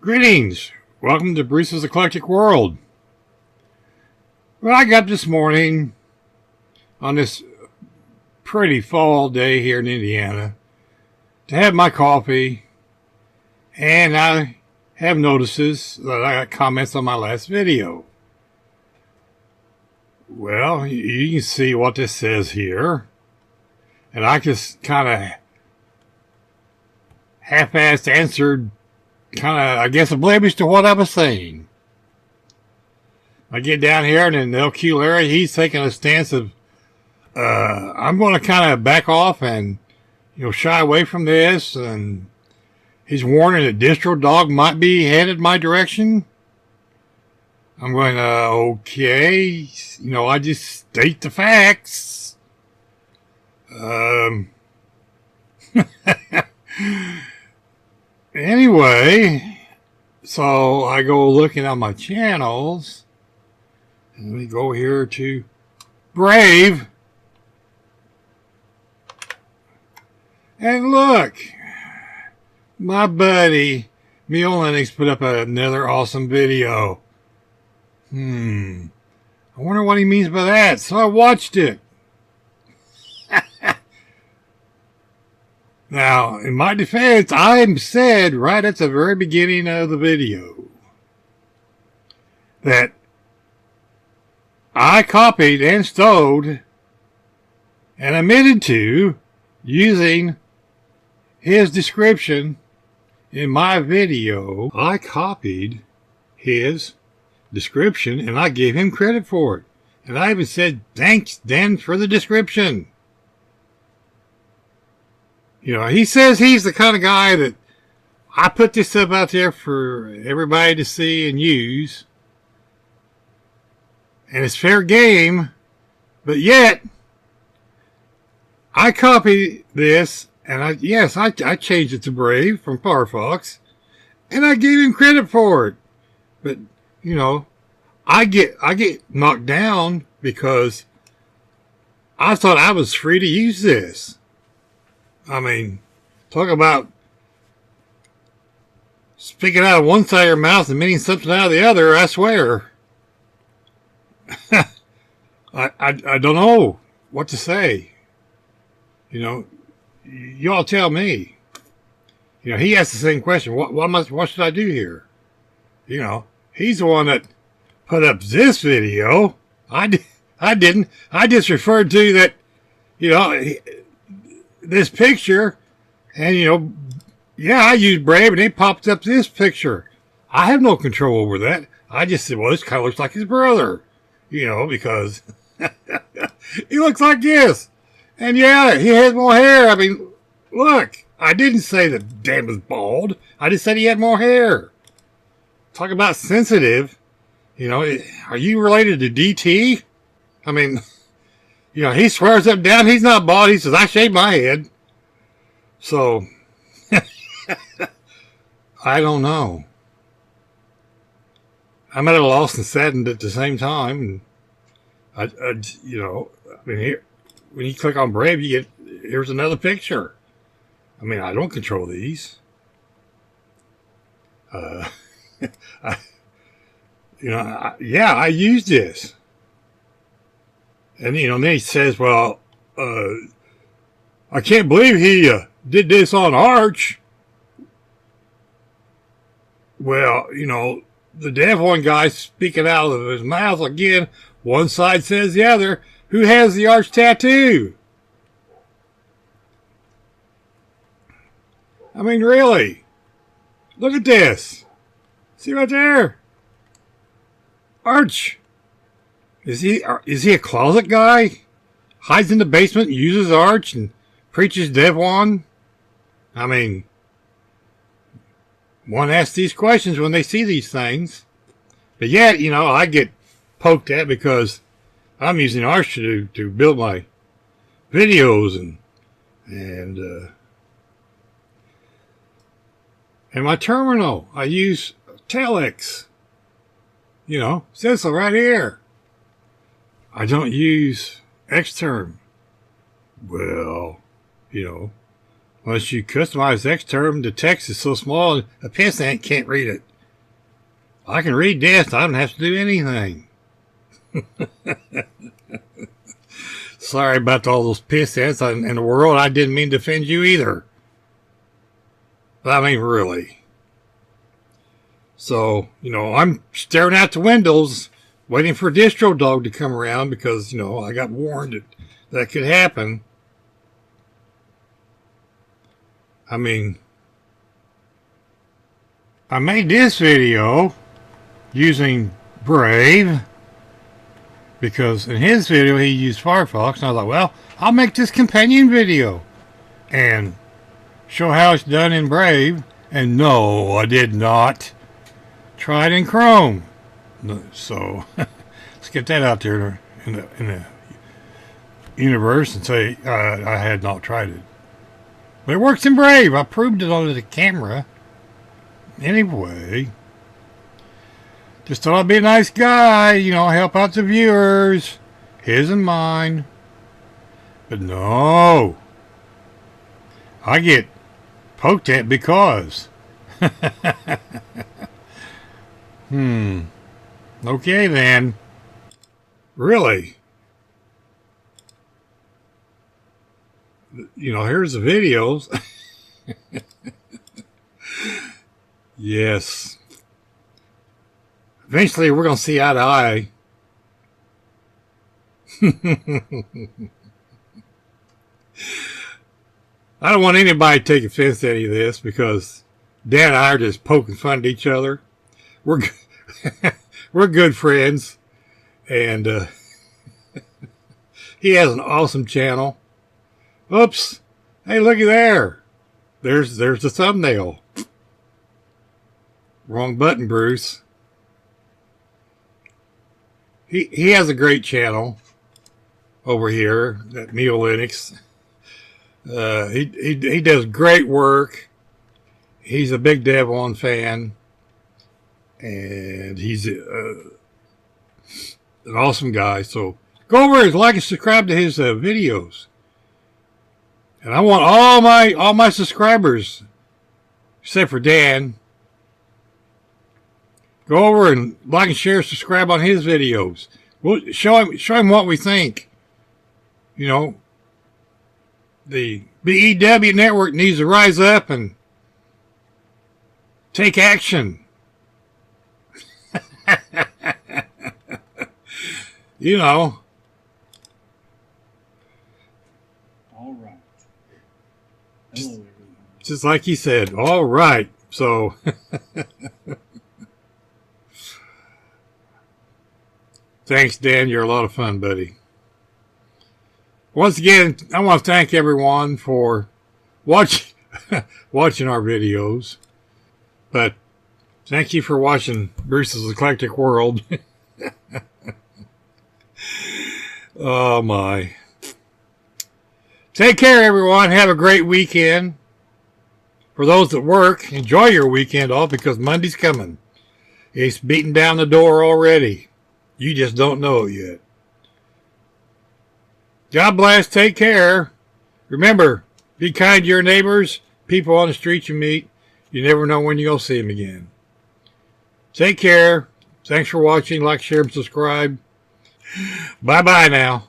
Greetings. Welcome to Bruce's Eclectic World. Well, I got up this morning on this pretty fall day here in Indiana to have my coffee, and I have notices that I got comments on my last video. Well, you can see what this says here, and I just kind of half-assed answered I guess, a blemish to what I was saying. I get down here, and in the LQ Larry, he's taking a stance of, I'm going to kind of back off and, shy away from this, and he's warning that Distro Dog might be headed my direction. I'm going, okay, I just state the facts. Anyway, so I go looking at my channels, and we go here to Brave, and look, my buddy MiyoLinux put up another awesome video. I wonder what he means by that, so I watched it. Now, in my defense, I said right at the very beginning of the video that I copied and stole and admitted to using his description in my video. I copied his description and I gave him credit for it. And I even said, thanks, Dan, for the description. He says he's the kind of guy that I put this stuff out there for everybody to see and use. And it's fair game. But yet, I copied this, and I changed it to Brave from Firefox. And I gave him credit for it. But, I get knocked down because I thought I was free to use this. I mean, talk about speaking out of one side of your mouth and meaning something out of the other, I swear. I don't know what to say. Y'all tell me. He asked the same question. What should I do here? He's the one that put up this video. I didn't. I just referred to that, this picture, and I used Brave and it popped up this picture. I have no control over that. I just said, well, this kind of looks like his brother, because he looks like this. And yeah, he has more hair. I mean, look, I didn't say that Dan was bald. I just said he had more hair. Talk about sensitive. Are you related to DT? I mean, he swears up and down he's not bald. He says, I shaved my head. So, I don't know. I'm at a loss and saddened at the same time. And here, when you click on Brave, here's another picture. I mean, I don't control these. I use this. And, then he says, well, I can't believe he did this on Arch. Well, the LeftWm guy speaking out of his mouth again. One side says the other. Who has the Arch tattoo? I mean, really? Look at this. See right there? Arch. Is he a closet guy? Hides in the basement, uses Arch, and preaches LeftWm? I mean, one asks these questions when they see these things. But yet, I get poked at because I'm using Arch to build my videos and And my terminal, I use Telex. You know, says so right here. I don't use Xterm. Well, you know, once you customize Xterm, the text is so small, a pissant can't read it. I can read this. I don't have to do anything. Sorry about all those pissants in the world. I didn't mean to offend you either. But I mean, really. So, you know, I'm staring out the windows, waiting for DistroDog to come around because, you know, I got warned that could happen. I mean, I made this video using Brave because in his video he used Firefox, and I thought, well, I'll make this companion video and show how it's done in Brave. And no, I did not. Try it in Chrome. So let's get that out there in the universe and say I had not tried it. But it works in Brave. I proved it on the camera. Anyway, just thought I'd be a nice guy, you know, help out the viewers, his and mine. But no, I get poked at because. Okay then. Really? You know, here's the videos. Yes. Eventually we're going to see eye to eye. I don't want anybody to take offense to any of this because Dan and I are just poking fun at each other. We're good friends, and he has an awesome channel. Oops! Hey, looky there. There's the thumbnail. Wrong button, Bruce. He has a great channel over here at MiyoLinux. He does great work. He's a big EndeavourOS fan. And he's an awesome guy. So go over and like and subscribe to his videos. And I want all my subscribers, except for Dan, go over and like and share, subscribe on his videos. We'll show him what we think. You know, the BEW network needs to rise up and take action. You know. All right. Hello, everyone. Just like he said, all right. So, thanks, Dan. You're a lot of fun, buddy. Once again, I want to thank everyone for watching our videos. But thank you for watching Bruce's Eclectic World. Oh my. Take care, everyone. Have a great weekend. For those that work, enjoy your weekend off because Monday's coming. It's beating down the door already. You just don't know it yet. God bless. Take care. Remember, be kind to your neighbors, people on the street you meet. You never know when you're going to see them again. Take care. Thanks for watching. Like, share, and subscribe. Bye-bye now.